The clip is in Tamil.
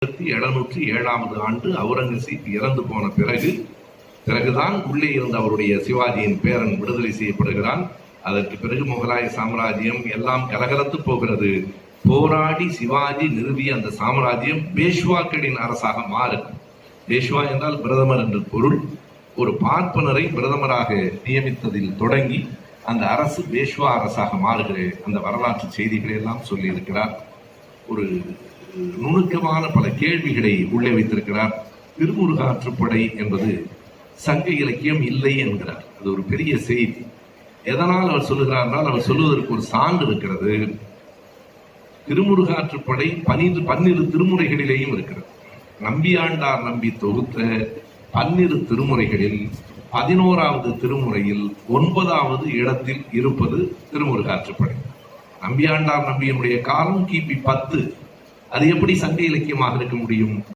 1707 ஆண்டு அவுரங்கசீப் இறந்து போன பிறகுதான் உள்ளே இருந்த அவருடைய சிவாஜியின் பேரன் விடுதலை செய்யப்படுகிறான். அதற்கு பிறகு முகலாய சாம்ராஜ்யம் எல்லாம் கலகலத்து போகிறது. போராடி சிவாஜி நிறுவிய அந்த சாம்ராஜ்யம் பேஷ்வாக்களின் அரசாக மாறும். பேஷ்வா என்றால் பிரதமர் என்று பொருள். ஒரு பார்ப்பனரை பிரதமராக நியமித்ததில் தொடங்கி அந்த அரசு பேஷ்வா அரசாக மாறுகிற அந்த வரலாற்று செய்திகளை எல்லாம் சொல்லி இருக்கிறார். ஒரு நுணுக்கமான பல கேள்விகளை உள்ளே வைத்திருக்கிறார். திருமுருகாற்றுப்படை என்பது சங்க இலக்கியம் இல்லை என்கிறார். அது ஒரு பெரிய செய்தி. எதனால் அவர் சொல்லுகிறார்? அவர் சொல்லுவதற்கு ஒரு சான்று இருக்கிறது. திருமுருகாற்றுப்படை 12 திருமுறைகளிலேயும் இருக்கிறது. நம்பியாண்டார் நம்பி தொகுத்த 12 திருமுறைகளில் 11வது திருமுறையில் 9வது இடத்தில் இருப்பது திருமுருகாற்றுப்படை. நம்பியாண்டார் நம்பியினுடைய காலம் கிபி 10. அது எப்படி சங்க இலக்கியமாக இருக்க முடியும்?